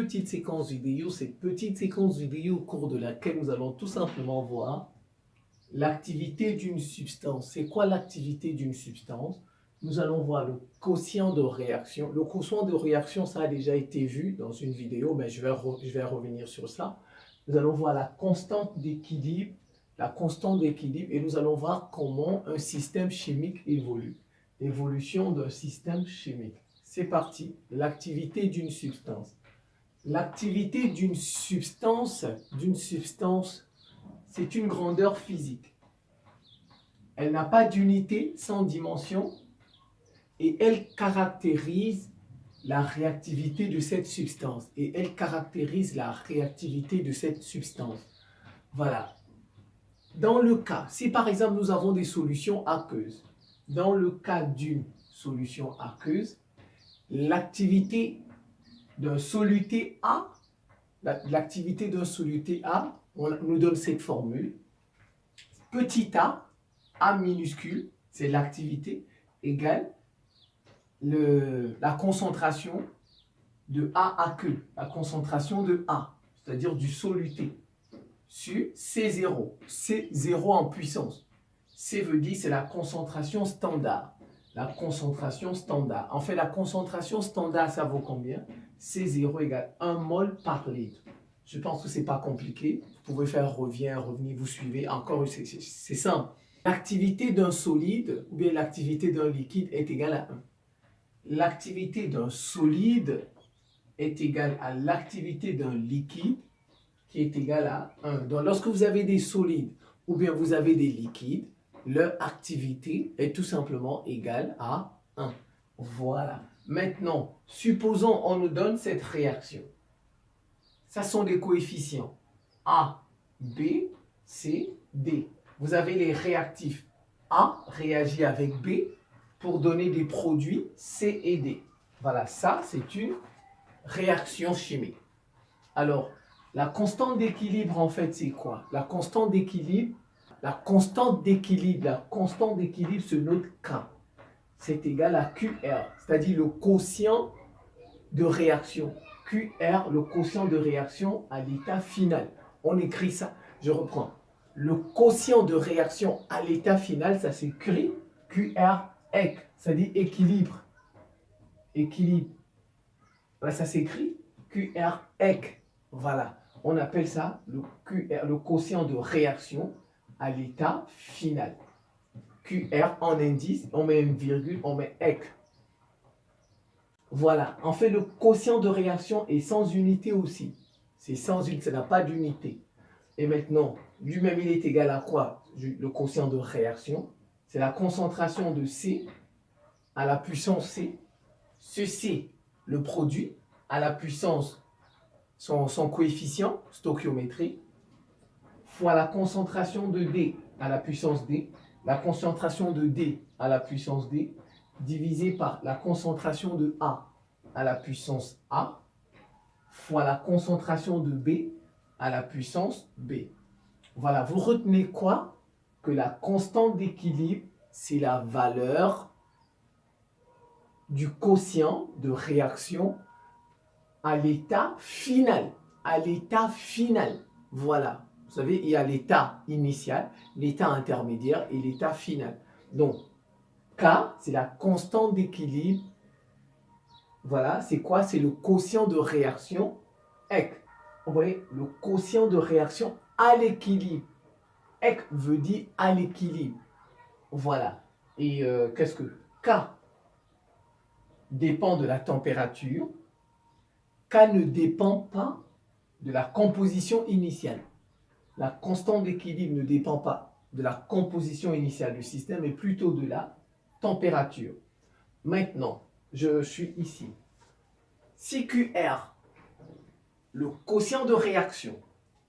petite séquence vidéo au cours de laquelle nous allons tout simplement voir l'activité d'une substance. C'est quoi l'activité d'une substance? Nous allons voir le quotient de réaction. Le quotient de réaction, ça a déjà été vu dans une vidéo, mais je vais revenir sur ça. Nous allons voir la constante d'équilibre, et nous allons voir comment un système chimique évolue. Évolution d'un système chimique. C'est parti. L'activité d'une substance. L'activité d'une substance, c'est une grandeur physique. Elle n'a pas d'unité sans dimension et elle caractérise la réactivité de cette substance. Voilà. Dans le cas, si par exemple nous avons des solutions aqueuses, dans le cas d'une solution aqueuse, l'activité d'un soluté A, on nous donne cette formule. Petit A minuscule, c'est l'activité, égale la concentration de A aqueux, la concentration de A, c'est-à-dire du soluté, sur C0. C0 en puissance. C veut dire c'est la concentration standard. La concentration standard. En fait, la concentration standard, ça vaut combien? C0 égale 1 mol par litre. Je pense que ce n'est pas compliqué. Vous pouvez faire revenir, vous suivez. Encore, c'est simple. L'activité d'un solide ou bien l'activité d'un liquide est égale à 1. L'activité d'un solide est égale à l'activité d'un liquide qui est égale à 1. Donc, lorsque vous avez des solides ou bien vous avez des liquides, leur activité est tout simplement égale à 1. Voilà. Maintenant, supposons on nous donne cette réaction. Ça sont des coefficients A, B, C, D. Vous avez les réactifs. A réagit avec B pour donner des produits C et D. Voilà, ça c'est une réaction chimique. Alors, la constante d'équilibre en fait c'est quoi? La constante d'équilibre se note K. C'est égal à QR, c'est-à-dire le quotient de réaction. QR, le quotient de réaction à l'état final. On écrit ça, je reprends. Le quotient de réaction à l'état final, ça s'écrit QREC, c'est-à-dire équilibre. Voilà, ça s'écrit QREC. Voilà, on appelle ça le quotient de réaction à l'état final. QR en indice, on met une virgule, on met EC. Voilà, en fait le quotient de réaction est sans unité aussi. C'est sans unité, ça n'a pas d'unité. Et maintenant, lui-même il est égal à quoi? Le quotient de réaction, c'est la concentration de C à la puissance C. Ce C, le produit, à la puissance, son coefficient stoichiométrique, fois la concentration de D à la puissance D, la concentration de D à la puissance D, divisé par la concentration de A à la puissance A, fois la concentration de B à la puissance B. Voilà, vous retenez quoi? Que la constante d'équilibre, c'est la valeur du quotient de réaction à l'état final. Voilà. Vous savez, il y a l'état initial, l'état intermédiaire et l'état final. Donc, K, c'est la constante d'équilibre. Voilà, c'est quoi? C'est le quotient de réaction EC. Vous voyez, le quotient de réaction à l'équilibre. EC veut dire à l'équilibre. Voilà. Et qu'est-ce que K dépend de la température. K ne dépend pas de la composition initiale. La constante d'équilibre ne dépend pas de la composition initiale du système, mais plutôt de la température. Maintenant, je suis ici. Si QR, le quotient de réaction,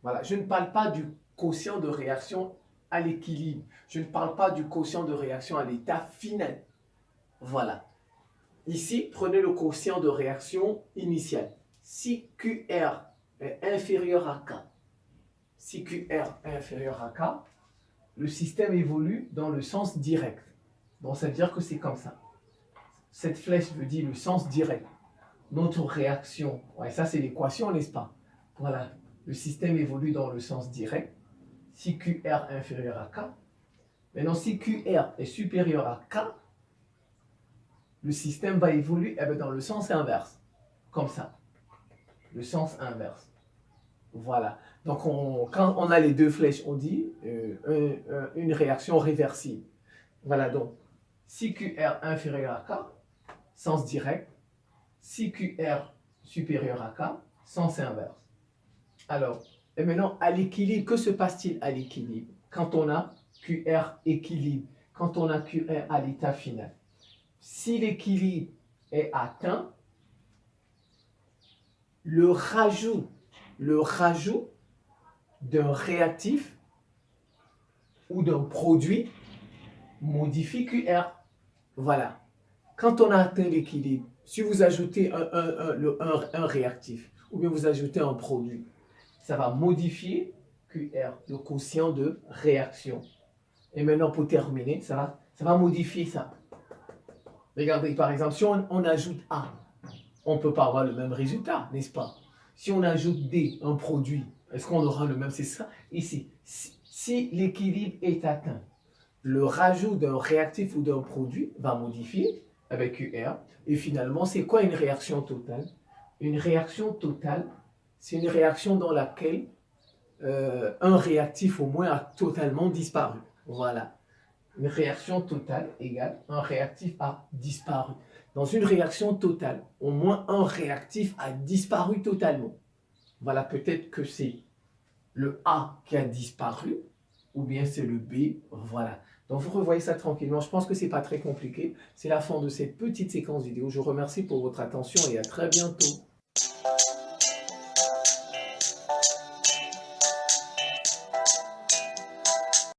voilà, je ne parle pas du quotient de réaction à l'équilibre. Je ne parle pas du quotient de réaction à l'état final. Voilà. Ici, prenez le quotient de réaction initial. Si QR est inférieur à K, le système évolue dans le sens direct. Donc, ça veut dire que c'est comme ça. Cette flèche veut dire le sens direct. notre réaction, ouais, ça c'est l'équation, n'est-ce pas? Voilà, le système évolue dans le sens direct. Si QR est inférieur à K, maintenant si QR est supérieur à K, le système va évoluer dans le sens inverse, comme ça, le sens inverse. Voilà, donc quand on a les deux flèches, on dit une réaction réversible. Voilà, donc si QR inférieur à K, sens direct, si QR supérieur à K, sens inverse. Alors, et maintenant, à l'équilibre, que se passe-t-il à l'équilibre? Quand on a QR équilibre, quand on a QR à l'état final. Si l'équilibre est atteint, le rajout d'un réactif ou d'un produit modifie QR. Voilà. Quand on a atteint l'équilibre, si vous ajoutez un réactif ou bien vous ajoutez un produit, ça va modifier QR, le quotient de réaction. Et maintenant, pour terminer, ça va modifier ça. Regardez, par exemple, si on ajoute A, on ne peut pas avoir le même résultat, n'est-ce pas? Si on ajoute D, un produit, est-ce qu'on aura le même? C'est ça. Ici, si l'équilibre est atteint, le rajout d'un réactif ou d'un produit va modifier avec QR. Et finalement, c'est quoi une réaction totale? Une réaction totale, c'est une réaction dans laquelle un réactif au moins a totalement disparu. Voilà. Une réaction totale égale un réactif a disparu. Dans une réaction totale, au moins un réactif a disparu totalement. Voilà, peut-être que c'est le A qui a disparu, ou bien c'est le B, voilà. Donc vous revoyez ça tranquillement, je pense que ce n'est pas très compliqué. C'est la fin de cette petite séquence vidéo. Je vous remercie pour votre attention et à très bientôt.